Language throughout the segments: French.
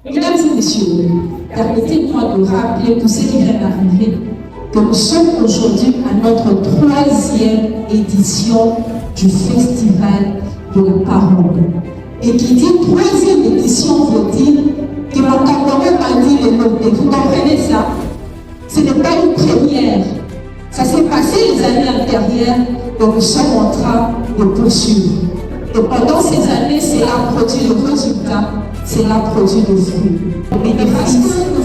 Mesdames et messieurs, permettez-moi de rappeler tous ceux qui viennent d'arriver que nous sommes aujourd'hui à notre 3e édition du Festival de la Parole. Et qui dit 3e édition veut dire que l'encadrement m'a dit le nom. Vous comprenez ça? Ce n'est pas une première. Ça s'est passé les années antérieures, donc nous sommes en train de poursuivre. Et pendant ces années, cela produit le résultat, cela produit le fruit. Le bénéfice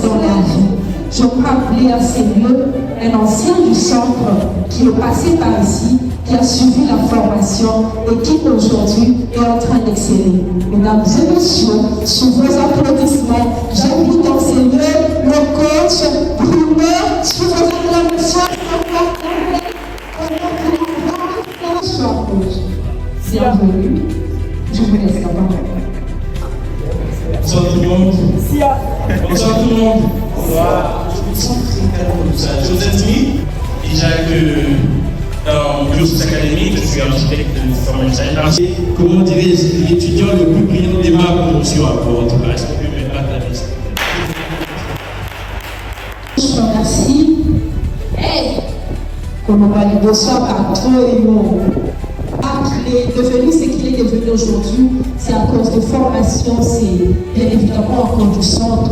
dans la vie. Je peux rappeler à ces lieux un ancien du centre qui est passé par ici, qui a suivi la formation et qui aujourd'hui est en train d'exceller. Mesdames et messieurs, sous vos applaudissements, j'invite dans ces lieux le coach Bruno sous vos acclamations. Bienvenue, je vous laisse la parole. Bonsoir tout le monde. Bonsoir tout le monde. Bonsoir. Je me sens très calme comme ça. Joseph Smith, déjà que dans Bios Academy, je suis architecte de formation internationale. Comment dirais-je, l'étudiant le plus brillant de ma promotion à Port. Est-ce qu'on peut me battre la liste? Je vous remercie. Comme on va lui bonsoir par trop et il est devenu ce qu'il est devenu aujourd'hui, c'est à cause de formation, c'est bien évidemment à cause du centre.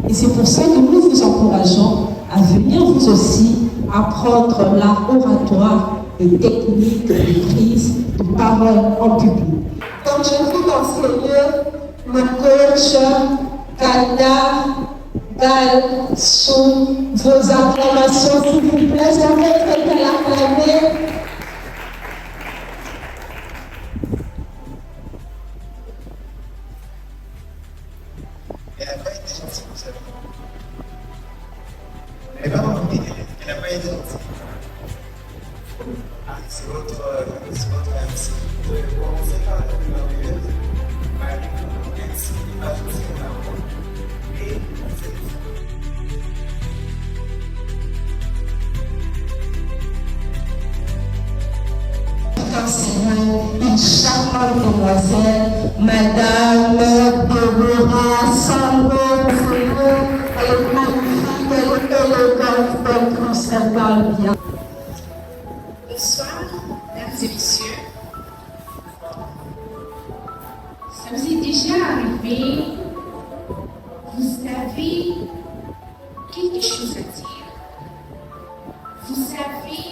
Et c'est pour ça que nous vous encourageons à venir vous aussi apprendre l'art oratoire et technique de prise de parole en public. Donc je vous dans ces lieux le coach Kanda Gal sous vos acclamations, s'il vous plaît, j'aimerais être l'acclamer. Elle n'a pas été gentille, vous savez. Elle n'a pas envie, elle n'a pas été gentille. Ah, c'est votre MC. Vous avez commencé par la plus merveilleuse. Merci, pas gentille, on a un et c'est une charmante demoiselle, Madame Deborah Sambo, elle est magnifique, elle est élégante, belle, elle parle bien. Bonsoir, mesdames et messieurs. Ça vous est déjà arrivé, vous avez quelque chose à dire. Vous avez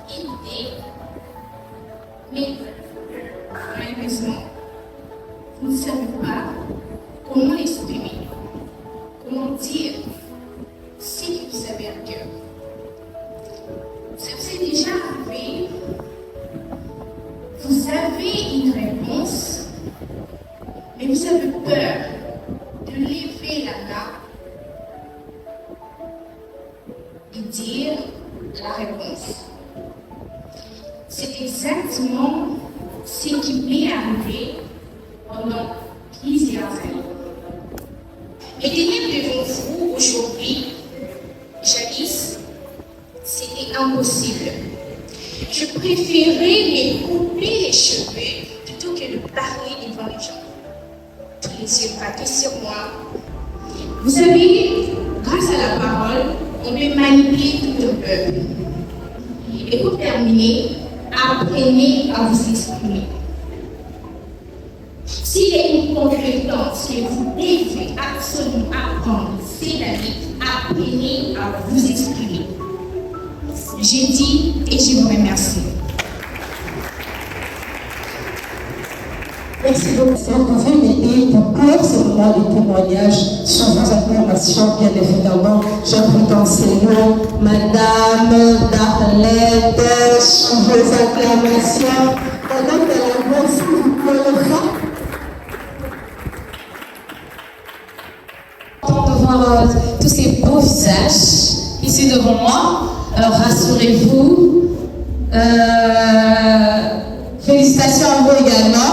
une idée, mais malheureusement, vous ne savez pas comment l'exprimer, comment dire ce que vous avez à cœur. Ça vous est déjà arrivé, vous avez une réponse, mais vous avez peur de lever la main et dire la réponse. C'est exactement ce qui m'est arrivé pendant plusieurs années. Mais tenir devant vous aujourd'hui, jadis, c'était impossible. Je préférais me couper les cheveux plutôt que de parler devant les gens. Tous les yeux braqués sur moi. Vous savez, grâce à la parole, on peut manipuler tout un peuple. Et pour terminer, apprenez à vous exprimer. S'il y a une compétence que vous devez absolument apprendre, c'est la vie. Apprenez à vous exprimer. J'ai dit et je vous remercie. Merci beaucoup. Vous pouvez m'aider pour clore ce moment de témoignage sur vos acclamations, bien évidemment. J'invite dans ces lieux Madame Darlette sur vos acclamations. Madame Darlette, s'il vous plaît, de voir tous ces beaux visages ici devant moi. Alors rassurez-vous. Félicitations à vous également.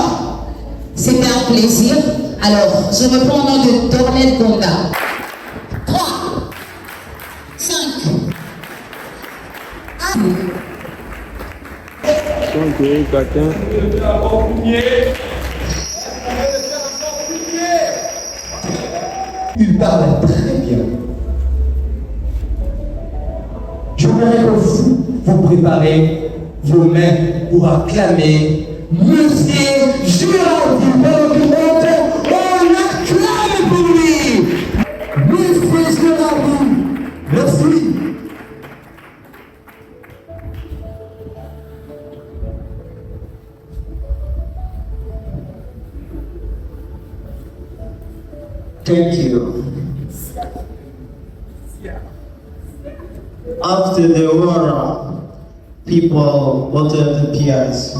C'était un plaisir. Alors, je reprends au nom de Dornel Gonda. 3, 5, 1. Il parle très bien. Je voudrais que vous préparez vos mains pour acclamer Monsieur Gérard Dupont. On acclame pour lui. Monsieur Gérard Dupont. Merci. Thank you. After the aurora, people watered the piers.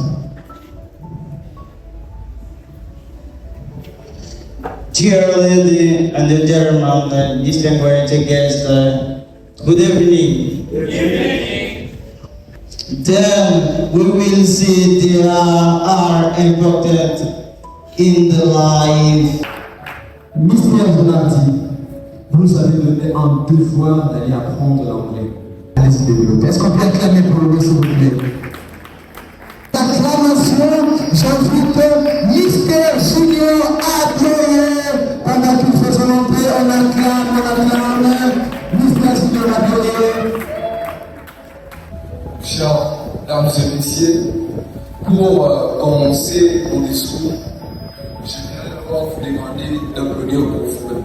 Dear lady and the gentleman and distinguished guests, good evening. Good evening. Then we will see there are important in the life. Mystère Donati, vous nous avez donné un devoir d'aller apprendre l'anglais. Allez-y développer. Est-ce qu'on peut acclamer pour le s'il vous plaît? Acclamation, j'invite Mystère Junior Adloyer. Pendant qu'il fait son entrée, on acclame. Mystère Junior Adloyer. Chers dames et messieurs, pour commencer mon discours, je voudrais d'abord vous demander d'applaudir pour vous.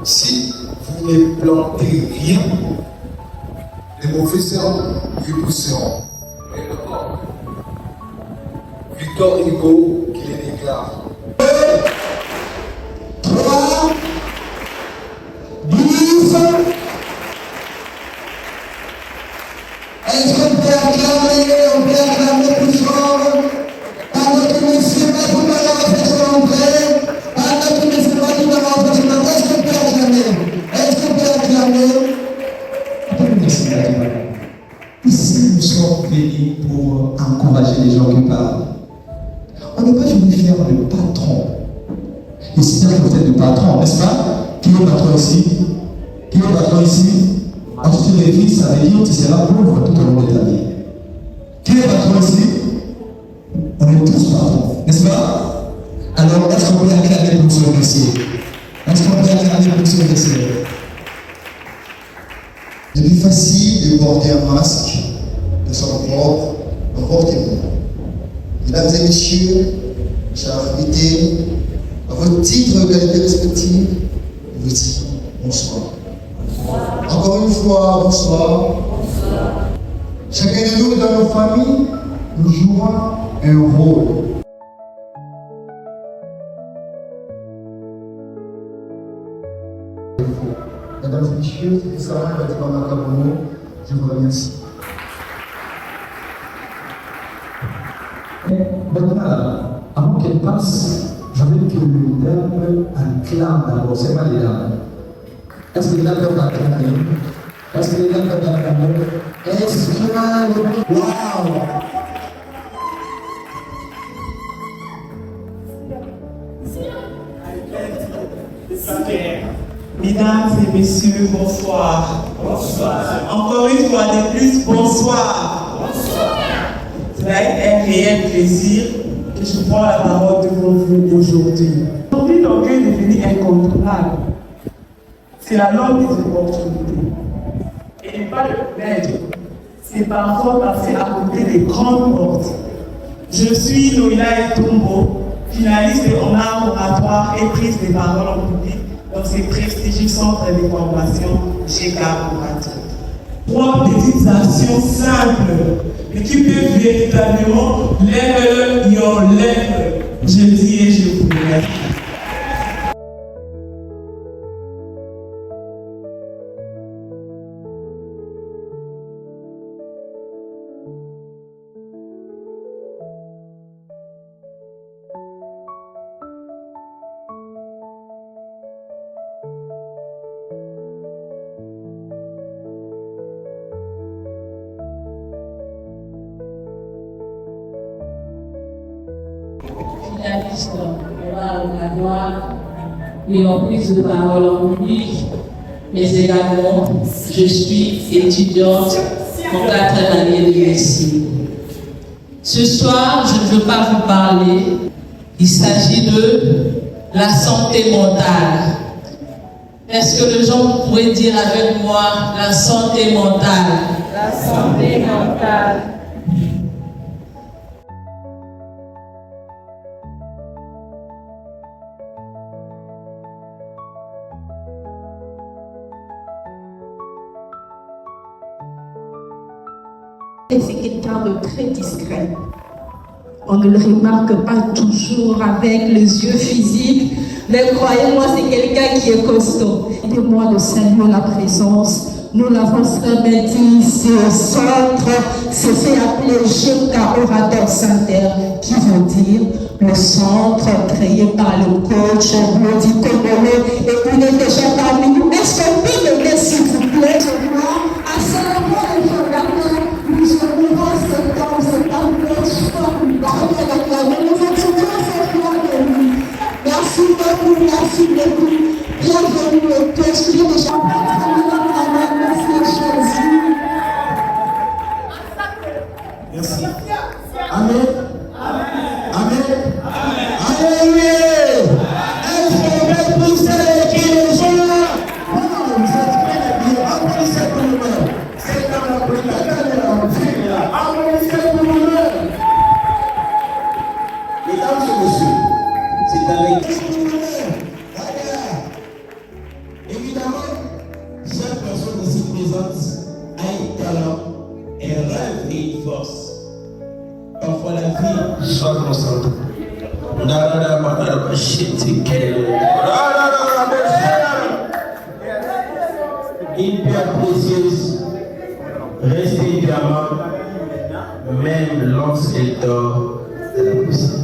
Si vous ne plantez rien, les mauvais herbes vous pousseront. Mais d'abord, Victor Hugo qui les déclare. 3, 10. Est-ce qu'on peut acclamer? On peut acclamer plus fort. Pendant que monsieur va tout à l'heure faire son entrée. Pendant que monsieur va tout à l'heure faire son entrée. Est-ce qu'on peut acclamer? Est-ce qu'on peut acclamer? Merci, madame. Ici, nous sommes venus pour encourager les gens qui parlent. On n'est pas venu faire le patron. Et c'est bien que vous êtes le patron, n'est-ce pas? Qui est le patron ici? Qui est le patron ici? Ensuite, tu révises, ça veut dire que tu seras pauvre tout au long de ta vie. Qui est le patron ici? On est tous patrons, n'est-ce pas? Alors, est-ce qu'on peut acclamer pour ce monsieur? Est-ce qu'on peut acclamer pour ce monsieur? C'est plus facile de porter un masque de son propre comportement. Mesdames et messieurs, chers invités, à votre titre de qualité respective, je vous dis bonsoir. Encore une fois, bonsoir. Chacun de nous, dans nos familles, nous jouons un rôle. Mesdames et messieurs, c'est ça, Fatima Makabono, je vous remercie. Maintenant, avant qu'elle passe, je veux que les dames acclament d'abord. C'est pas les dames. Est-ce que les dames peuvent acclamer? Est-ce que les dames peuvent acclamer? Exclamez! Waouh! Mesdames et messieurs, bonsoir. Bonsoir. Encore une fois de plus, bonsoir. Bonsoir. C'est un réel plaisir que je prends la parole devant vous aujourd'hui. Aujourd'hui, l'orgueil est devenu incontrôlable. C'est la langue des opportunités. Et n'est pas le maître. C'est parfois passer à côté des grandes portes. Je suis Noïla Etombo, finaliste en art oratoire et prise des paroles en public dans ces prestigieux centres de formation chez Carborato. 3 petites actions simples, mais qui peuvent véritablement level your level. Je dis et je vous remercie. Finaliste au Manoir et en prise de parole en public, mais également je suis étudiante en 4e année de médecine. Ce soir, je ne veux pas vous parler. Il s'agit de la santé mentale. Est-ce que les gens pourraient dire avec moi la santé mentale? La santé mentale. Et c'est quelqu'un de très discret. On ne le remarque pas toujours avec les yeux physiques, mais croyez-moi, c'est quelqu'un qui est costaud. Aidez-moi de saluer la présence. Nous l'avons très dit, ce centre se fait appeler Jeka Orateur Center, qui veut dire le centre créé par le coach Maudit Komolo, et il est déjà parmi nous. Est-ce qu'on peut le mettre, s'il vous plaît? À ce moment, nous serons dans ce temps, c'est un coach formidable avec la nous attendons cette gloire de lui. Merci beaucoup, merci beaucoup. Bienvenue au coach qui est déjà Merci. Amen. Amen. Alléluia. Est-ce qu'on va pousser qui est déjà là? Non, vous êtes bien. Applaudissez pour nous-mêmes. C'est dans la première. Applaudissez pour nous-mêmes. Mesdames et messieurs, c'est avec évidemment, chaque personne ici présente a un talent, un rêve et une force. Parfois la vie soit constante. Une pierre précieuse, restez diamant, même lorsqu'elle dort de la poussière.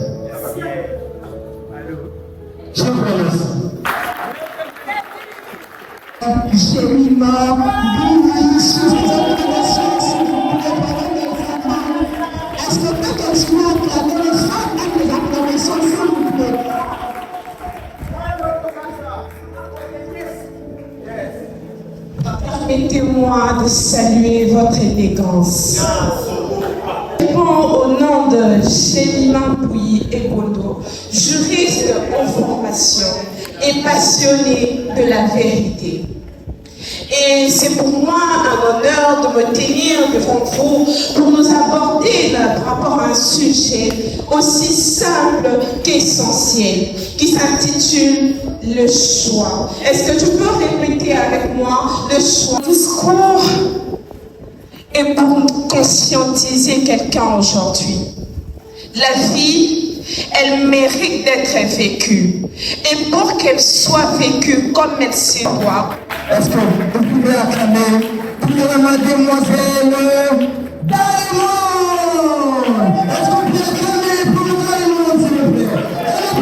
Je vous remercie. Chériment, Billy, sous les acclamations, s'il vous plaît, pendant les femmes. Est-ce que peut continuer à acclamer les femmes avec les acclamations, s'il vous plaît? Permettez-moi de saluer votre élégance. Je réponds au nom de Chériment Pouilly Ebondo, juriste en formation et passionné de la vérité. Et c'est pour moi un honneur de me tenir devant vous pour nous aborder par rapport à un sujet aussi simple qu'essentiel, qui s'intitule le choix. Est-ce que tu peux répéter avec moi le choix? Le discours est pour conscientiser quelqu'un aujourd'hui. La vie, elle mérite d'être vécue. Et pour qu'elle soit vécue comme elle se doit. Est-ce que vous pouvez acclamer pour mademoiselle Diamond? Est-ce qu'on peut acclamer pour Diamond, s'il vous plaît? Est-ce qu'on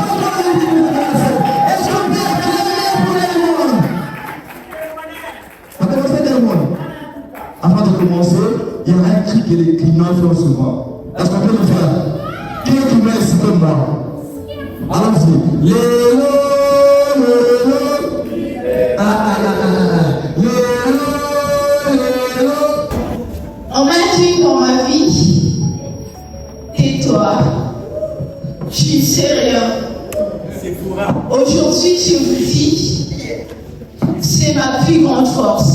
peut acclamer pour Diamond? On va commencer Diamond. Avant de commencer, il y a un cri que les clients font souvent. Est-ce qu'on peut le faire? Qui est qui met ici comme moi? Allons-y. Lélo, lélo. On m'a dit dans ma vie, tais-toi, tu ne sais rien. Aujourd'hui, je vous dis, c'est ma plus grande force.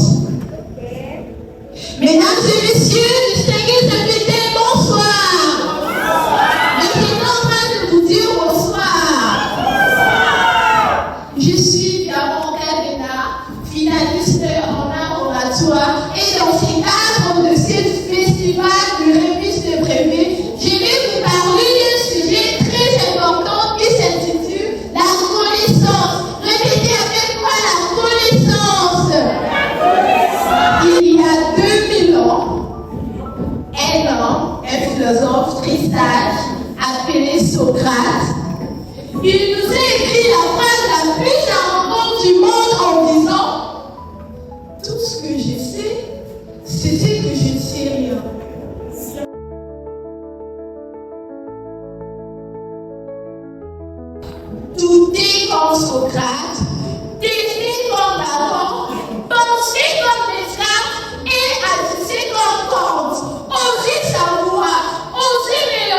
Mesdames et messieurs, distinguez invités, bonsoir. Je suis en train de vous dire bonsoir. Je suis Diamond Kadena, finaliste en art oratoire, et dans ces cadres de ce festival du Rémus de Brévé, je vais vous parler d'un sujet très important qui s'intitule la connaissance. Répétez avec moi la connaissance. Il y a 2000 ans, un philosophe très sage appelé Socrate, il nous a écrit la phrase la plus importante du monde en disant: tout ce que je sais, c'est que je ne sais rien. Doutez comme Socrate, testez comme Platon, pensez comme Descartes et agissez comme Kant. Osez savoir, osez mélanger.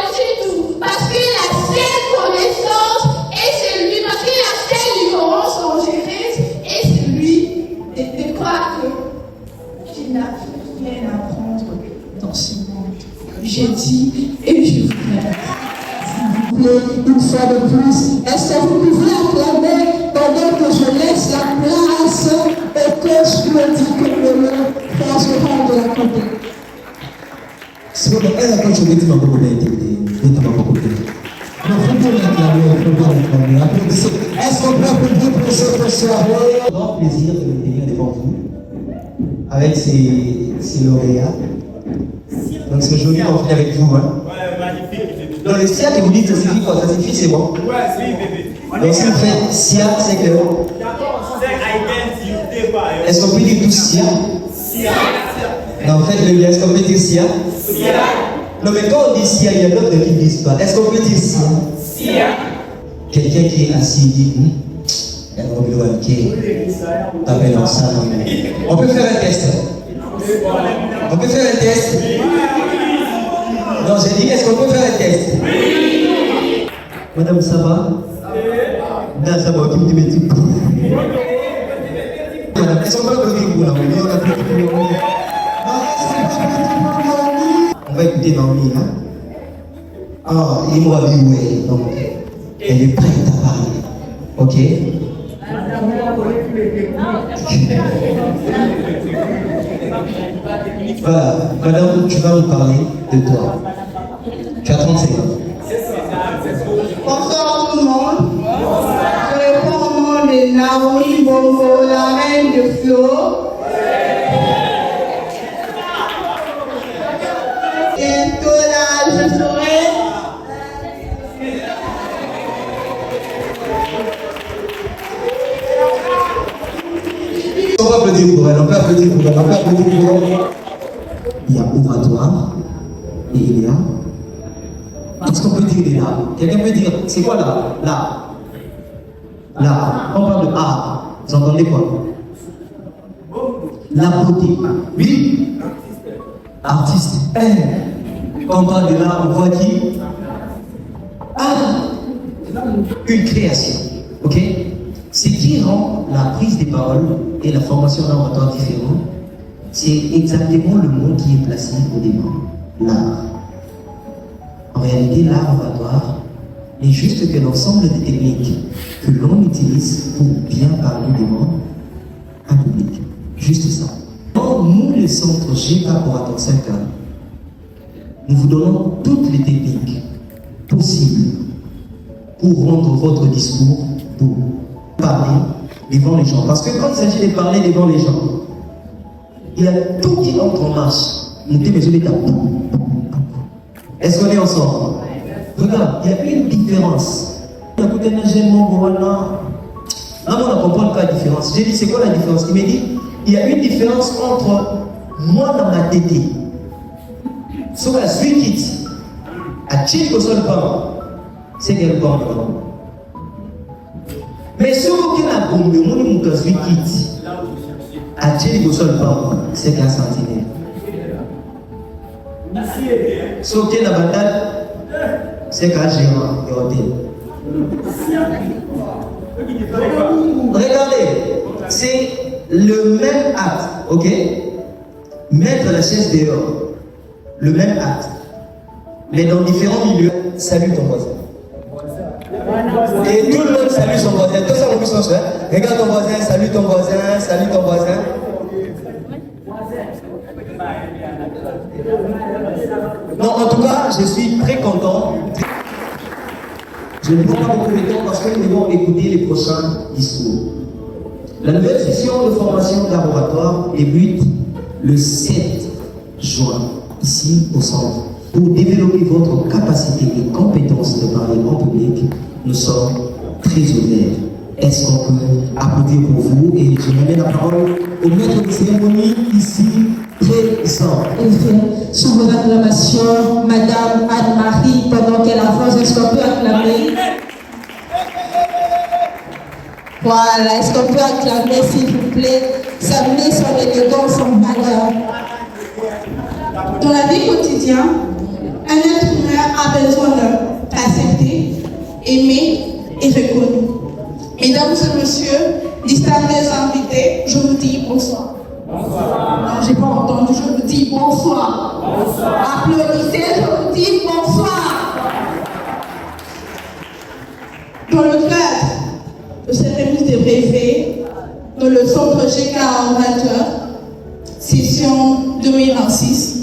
plaît, une fois de plus. Est-ce que vous pouvez acclamer pendant que je laisse la place et que je me dis que le frère se rend de la côté. C'est bon, elle a quand je vais dire beaucoup de est-ce qu'on peut applaudir pour ce professeur? Grand plaisir de me tenir devant vous avec ces lauréats. Donc c'est joli d'en finir avec vous. Hein. Ouais, magnifique. Donc le SIA que vous dites, ça signifie quoi? Ça signifie c'est bon? Ouais, c'est bébé. Donc si vous faites SIA, c'est que... Est-ce qu'on peut dire tout SIA? SIA. Non, faites-le, est-ce qu'on peut dire SIA? SIA. Non, mais quand on dit SIA, il y a d'autres qui ne disent pas. Est-ce qu'on peut dire SIA? SIA. Quelqu'un qui est assis dit, il y a un problème qui est dans ça. On peut faire un test. On peut faire un test. Non, j'ai dit, est-ce qu'on peut faire un test? Madame, ça va? Non, ça va, qui me dit, madame, est-ce qu'on peut applaudir pour la on applaudit pour la on va écouter Naomi, hein? Ah, il m'a dit, oui, donc, elle est prête à parler. Ok? Voilà, madame, tu vas nous parler de toi. Tu as 35 ans. Bonsoir tout le monde. Je réponds au nom de Naomi Bongo, la reine de Flo. Bientôt là, je serai. On peut applaudir pour elle, on peut applaudir pour elle, on peut applaudir pour elle. Il y a Ouvratoire et il y a. Qu'est-ce qu'on peut dire des là? Quelqu'un peut dire, c'est quoi là? Là. Là. On parle de art. Vous entendez quoi? La beauté. Oui? Artiste. Quand on parle de là, on voit qui? Ah! Une création. Ok? Ce qui rend la prise des paroles et la formation d'un oratoire différent, c'est exactement le mot qui est placé au départ, l'art. En réalité, l'art oratoire n'est juste que l'ensemble des techniques que l'on utilise pour bien parler devant un public. Juste ça. Quand nous, le centre GK Oratoire 5 ans, nous vous donnons toutes les techniques possibles pour rendre votre discours beau. Parler devant les gens. Parce que quand il s'agit de parler devant les gens, il y a tout qui entre en marche. Est-ce qu'on est ensemble? Regarde, il y a une différence. Non, on ne comprend pas la différence. J'ai dit, c'est quoi la différence? Il m'a dit, il y a une différence entre moi dans ma tête. Sur la suite, à Tchèque au sol pas, c'est qu'elle parle. Mais ce qui a bombe, mon cas suite, à Tchèque au sol pas, c'est qu'un centenaire. Ce qui est la bataille, c'est qu'un gérant et hôtel. Regardez, c'est le même acte, ok? Mettre la chaise dehors, le même acte, mais dans différents milieux. Salue ton voisin. Et tout le monde salue son voisin. Tout ça, on peut s'en faire. Regarde ton voisin, salue ton voisin, salue ton voisin. Non, en tout cas, je suis très content. Je ne prends pas beaucoup de temps parce que nous allons écouter les prochains discours. La nouvelle session de formation de laboratoire débute le 7 juin, ici au centre. Pour développer votre capacité et compétence de parler en public, nous sommes très ouverts. Est-ce qu'on peut applaudir pour vous? Et je remets la parole au maître de cérémonie ici, présent. Sous vos acclamations, Madame Anne-Marie, pendant qu'elle avance, est-ce qu'on peut acclamer? Voilà, est-ce qu'on peut acclamer, s'il vous plaît? Ça met son élégance en valeur. Dans la vie quotidienne, un être humain a besoin d'être accepté, aimé et reconnu. Mesdames et messieurs, distingués invités, je vous dis bonsoir. Bonsoir. Non, j'ai pas entendu, je vous dis bonsoir. Bonsoir. Applaudissez, je vous dis bonsoir. projet Orateur, session 2026.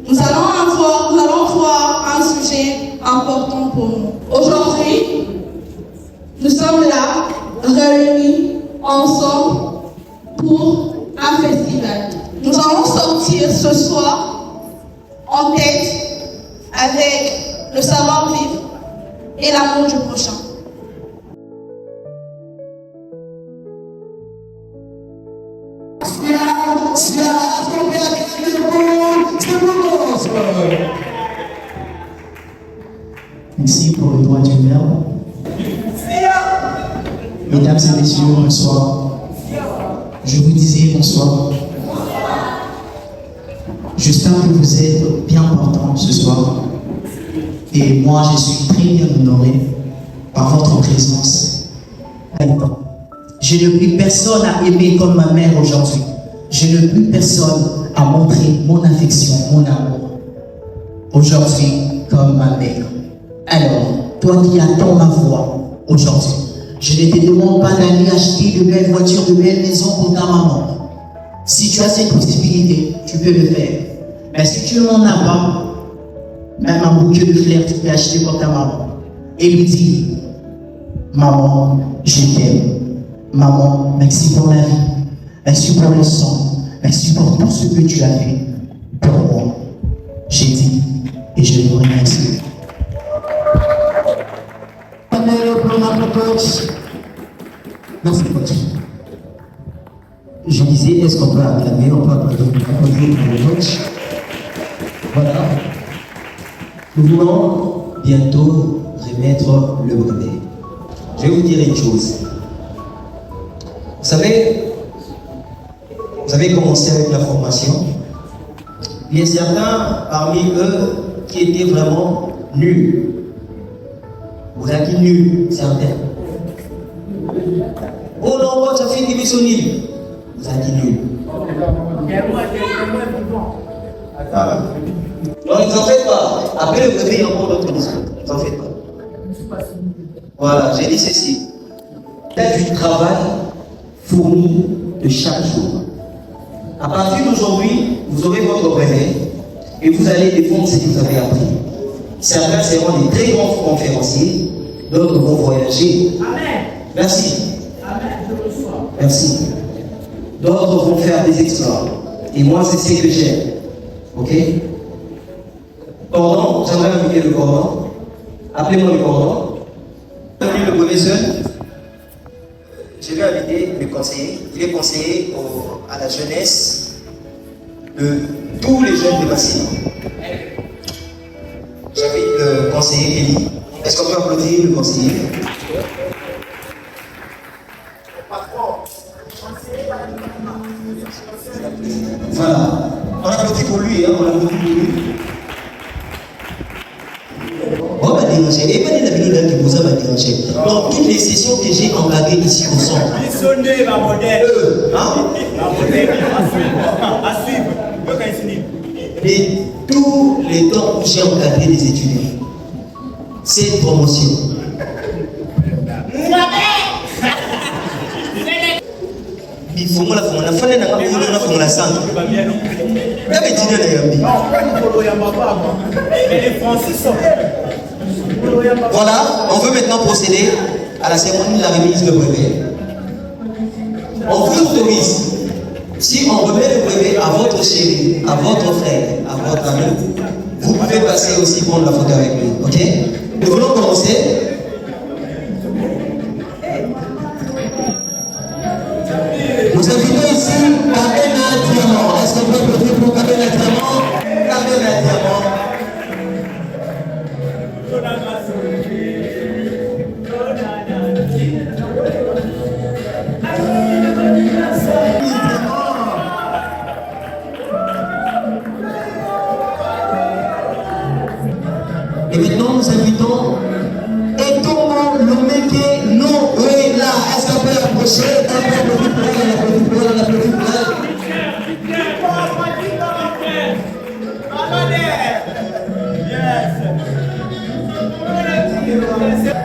Nous allons voir un sujet important pour nous. Aujourd'hui, nous sommes là, réunis ensemble pour un festival. Nous allons sortir ce soir en tête avec le savoir-vivre et l'amour du prochain. Merci pour le droit d'humeur. Mesdames et messieurs, bonsoir. Je vous disais bonsoir. J'espère que vous êtes bien portants ce soir. Et moi, je suis très bien honoré par votre présence. Je n'ai plus personne à aimer comme ma mère aujourd'hui. Je n'ai plus personne à montrer mon affection, mon amour aujourd'hui comme ma mère. Alors, toi qui attends ma voix aujourd'hui, je ne te demande pas d'aller acheter de belles voitures, de belles maisons pour ta maman. Si tu as cette possibilité, tu peux le faire. Mais si tu n'en as pas, même un bouquet de fleurs, tu peux acheter pour ta maman. Et lui dire, maman, je t'aime. Maman, merci pour la vie. Merci pour le sang. Merci pour tout ce que tu as fait pour moi. J'ai dit et je vous remercie. Merci beaucoup. Je disais, est-ce qu'on peut acclamer, on peut applaudir pour le coach. Voilà. Nous voulons bientôt remettre le brevet. Je vais vous dire une chose. Vous savez, vous avez commencé avec la formation. Il y a certains parmi eux qui étaient vraiment nuls. Vous avez dit nuls, certains. Oh non, moi, ça fait des maisons nuls. Vous avez dit nuls. Voilà. Donc, ne vous en faites pas. Après le brevet, il y a encore d'autres discours. Ne vous en faites pas. Voilà, j'ai dit ceci. Il y a du travail fourni de chaque jour. À partir d'aujourd'hui, vous aurez votre brevet et vous allez défendre ce que vous avez appris. Certains seront des très grands conférenciers, d'autres vont voyager. Amen. Merci. Amen. Je reçois. Merci. D'autres vont faire des exploits. Et moi, c'est ce que j'aime. Ok? Cordon, j'aimerais inviter le cordon. Appelez-moi le cordon. Le brevet seul. Je vais inviter le conseiller. Il est conseiller à la jeunesse de tous les jeunes de Massimo. J'invite le conseiller Kelly. Est-ce qu'on peut applaudir le conseiller? Voilà. On applaudit pour lui, hein? On applaudit pour lui. On va déranger. Et pas la vidéo qui vous a dérangé. Dans toutes les sessions que j'ai encadrées ici au centre. Missionné, ma modèle. Hein? Ma modèle. À suivre. Et tous les temps où j'ai encadré des étudiants, cette promotion. Il faut que la femme la santé. Voilà, on veut maintenant procéder à la cérémonie de la remise de brevet. On vous autorise. Si on remet le brevet à votre chéri, à votre frère, à votre ami, vous pouvez passer aussi prendre la photo avec lui. Ok? Nous voulons commencer. Nous invitons ici Kabena Diamant. Est-ce qu'on peut applaudir pour Kabena Diamant? Kabena Diamant. Et maintenant, nous invitons Etomo Lomeke Noela. Est-ce qu'on peut l'approcher?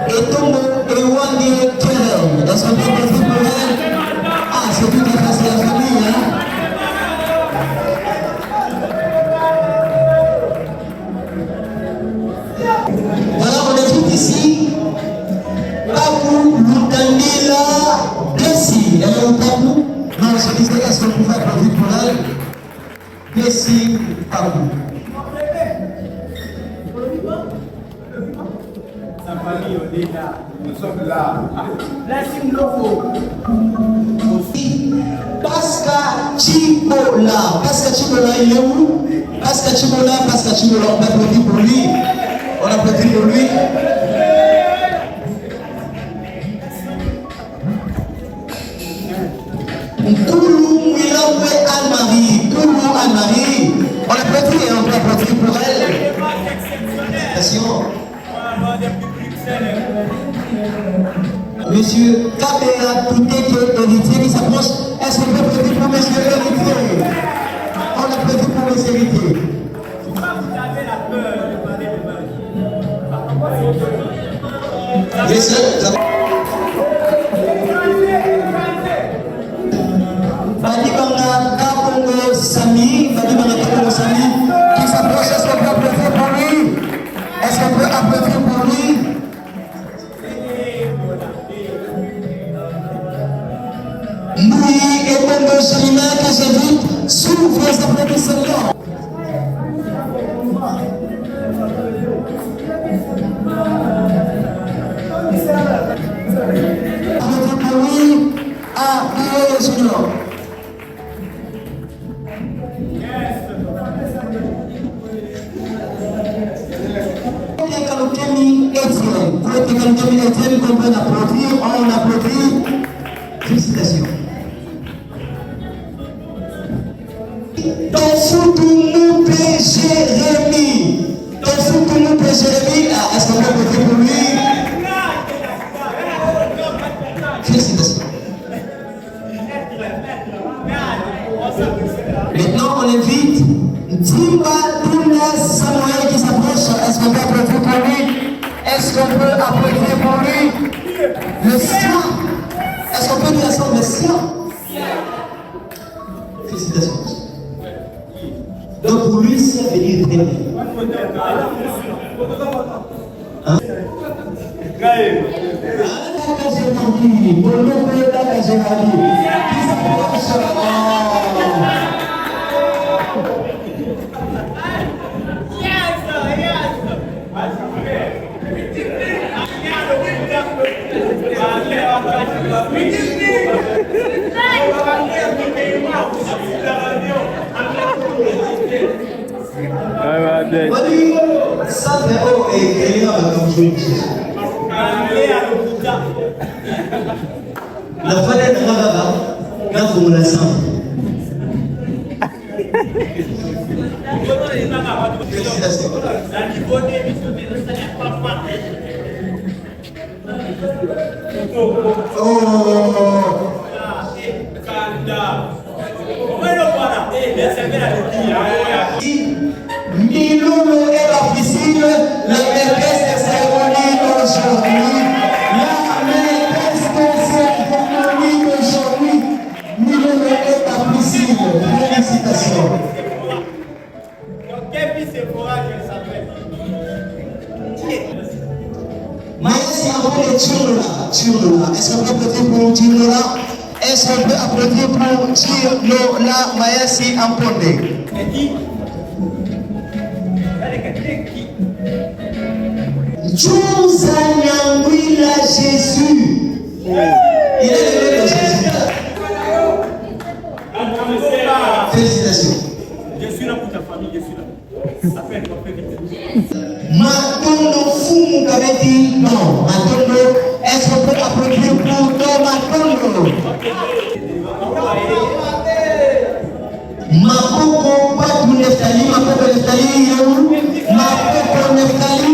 Etomo Ewande Kelem. Est-ce qu'on peut l'approcher? Ah, c'est tout à fait ça. Sa famille, on est là. Nous sommes là. Laissez-nous Pascal Chibola. Pascal Chibola, il est où? Pascal Chibola, on applaudit pour lui. On applaudit pour lui. Koulou Mouilaoué Anne-Marie. Koulou Anne-Marie. On applaudit et on peut applaudir pour elle. Attention. Monsieur Kabea Touteke héritier qui s'approche. Est-ce qu'on peut applaudir pour monsieur héritier? On applaudit pour monsieur héritier. Yes, sir. Badibanga Kabongo Sami, qui s'approche. Est-ce qu'on peut applaudir pour lui? Est-ce qu'on peut applaudir pour lui? Moui et Bongo Chalina que j'invite sous vos applaudissements. Applaudissements pour lui à Rio Junior. On applaudit. Félicitations. Tofutumu Jérémy. Tofutumu Jérémy. Est-ce qu'on peut applaudir pour lui? Félicitations. Maintenant, on invite Dimba Douna Samuel qui s'approche. Est-ce qu'on peut applaudir pour lui? Est-ce qu'on peut applaudir pour lui? Le sien. Est-ce qu'on peut lui asseoir le sien? Félicitations. Donc pour lui, c'est venir très bien. Hein? La valeur de Rababa, quand vous la sentez. Félicitations. Milolo est la piscine, la maîtresse de cérémonie aujourd'hui. La maîtresse de cérémonie aujourd'hui. Milolo est la piscine. Félicitations. Maïs, après Tchirnola. Est-ce qu'on peut applaudir pour Tchirnola? Est-ce qu'on peut applaudir pour Tchirnola Maïs Ampondé? Jouza Nyangwila Jésus. Il est le nom de Jésus. Félicitations. Je suis là pour ta famille, je suis là. Appelle. Matondo Fumu Kabeti, non. Matondo, est-ce qu'on peut applaudir pour ton Matondo? Mapoko, Patou Neftali, Mapoko Neftali, Mapoko Neftali.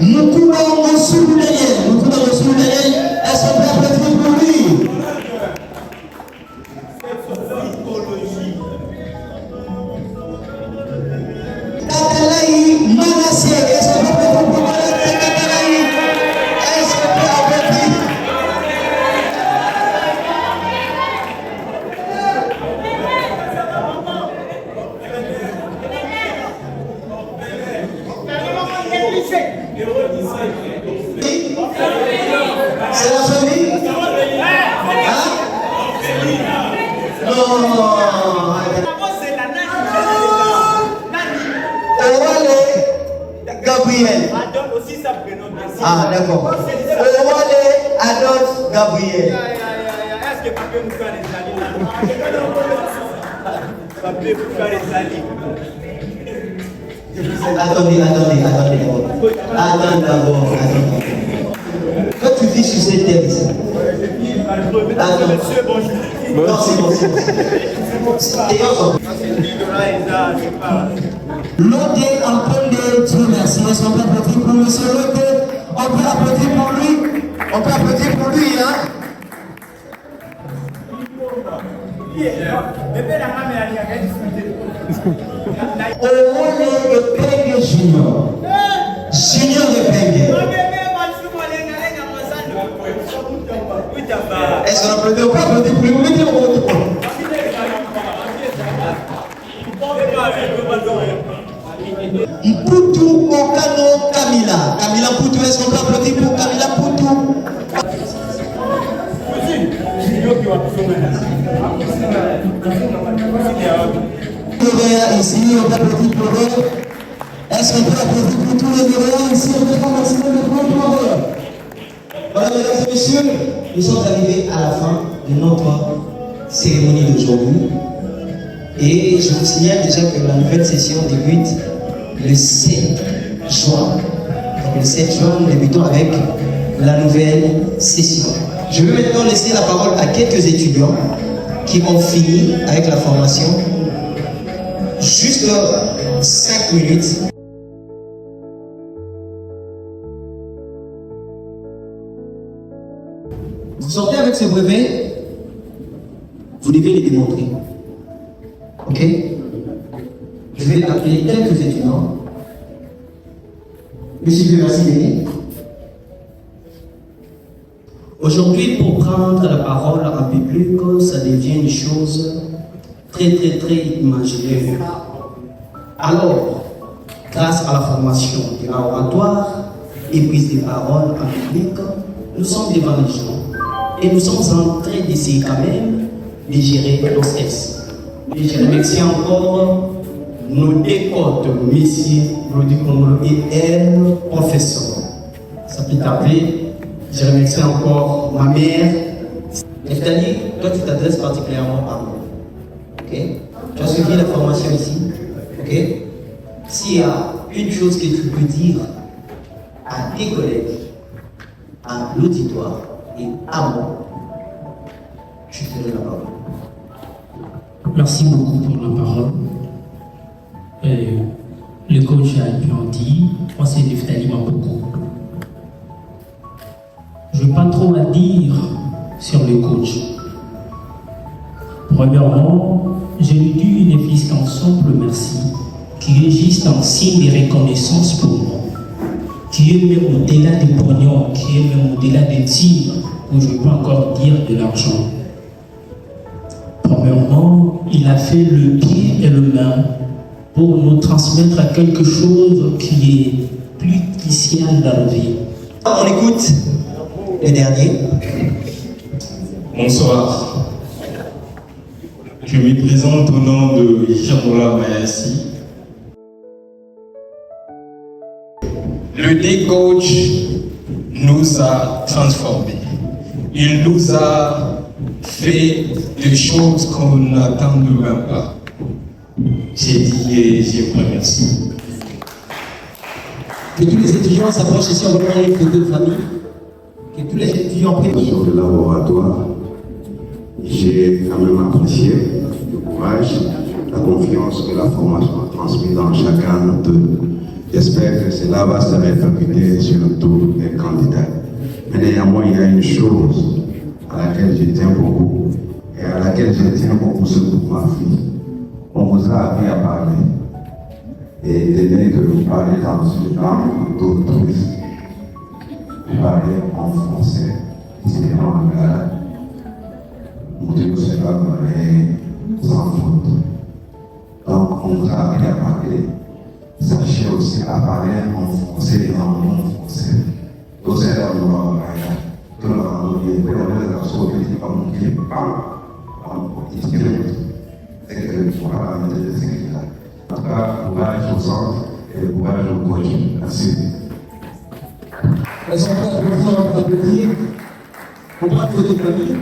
Mukuma Moussou Daniel, est-ce qu'on peut applaudir pour lui? Katalaï Manassé, est-ce qu'on peut applaudir pour Manassé Katalaï? Est-ce qu'on peut applaudir? C'est la famille? Hein? Gabriel. Adolphe aussi, ça prénom. Ah, d'accord. Owale Adolphe Gabriel. Est-ce que papier nous fait les salis là? Papier pour faire les salis. Attendez d'abord. Toi, tu vis sur cette terre ici. Attends. Non, c'est bon. Lodé, on peut le dire merci. Est-ce qu'on peut applaudir pour monsieur Lodé? On peut applaudir pour lui. Hein? Owole Epenge Junior. Junior Epenge. Est-ce qu'on applaudit ou pas applaudir pour lui? Mpoutou Okano Kamila. Kamila Mpoutou, est-ce qu'on peut applaudir pour Kamila Mpoutou? Ici, on peut applaudir pour eux. Est-ce qu'on peut applaudir pour tous les Coréens ici? On peut faire maximum de points pour eux. Voilà, mesdames et messieurs, nous sommes arrivés à la fin de notre cérémonie d'aujourd'hui. Et je vous signale déjà que la nouvelle session débute le 7 juin. Donc le 7 juin, nous débutons avec la nouvelle session. Je vais maintenant laisser la parole à quelques étudiants qui ont fini avec la formation. Juste 5 minutes. Vous sortez avec ce brevet, vous devez les démontrer. Ok? Je vais appeler quelques étudiants. Monsieur Merci. Aujourd'hui, pour prendre la parole en public, ça devient une chose très imaginaire. Alors, grâce à la formation de l'oratoire et prise de parole en public, nous sommes devant les gens et nous sommes en train d'essayer quand même de gérer nos stress. Et je remercie encore nos deux côtes, messieurs, et elle, professeur. Ça peut t'appeler. Je remercie encore ma mère. Neftali, toi tu t'adresses particulièrement à moi. Ok? Tu as suivi la formation ici. Ok? S'il y a une chose que tu peux dire à tes collègues, à l'auditoire et à moi, je te donne la parole. Merci beaucoup pour la parole. Le coach a bien dit, moi c'est Neftali Mapoko. Je n'ai pas trop à dire sur le coach. Premièrement, je lui dis une efficace merci qui est juste un signe de reconnaissance pour moi, qui est même au-delà des pognons, qui est même au-delà des tirs, où je peux encore dire de l'argent. Premièrement, il a fait le pied et le main pour nous transmettre quelque chose qui est plus crucial dans la vie. On écoute les derniers. Bonsoir. Je me présente au nom de Hirola Mayassi. Le D-Coach nous a transformés. Il nous a fait des choses qu'on n'attendait même pas. J'ai dit et j'ai remercié. Que tous les étudiants s'approchent ici, on va prendre une photo de famille. Que tous les étudiants prennent. Sur le laboratoire, j'ai quand même apprécié le courage, la confiance que la formation a transmis dans chacun d'eux. J'espère que cela va se répercuter sur tous les candidats. Mais néanmoins, il y a une chose à laquelle je tiens beaucoup et à laquelle je tiens beaucoup surtout ma fille. On vous a appris à parler et d'aimer de vous parler dans une langue d'autrui. Vous parlez en français, c'est en anglais. Vous dites que cela est sans faute. Donc, on vous a appris à parler. Sachez aussi à parler en français et en non-français. Donc, c'est là où on va aller. Tout le monde est prêt à les absorber comme qui parle en historique. C'est que le pouvoir de sécurité. En tout cas, courage au centre et courage en continu. Merci. Elles sont prêtes pour applaudir. On va applaudir famille.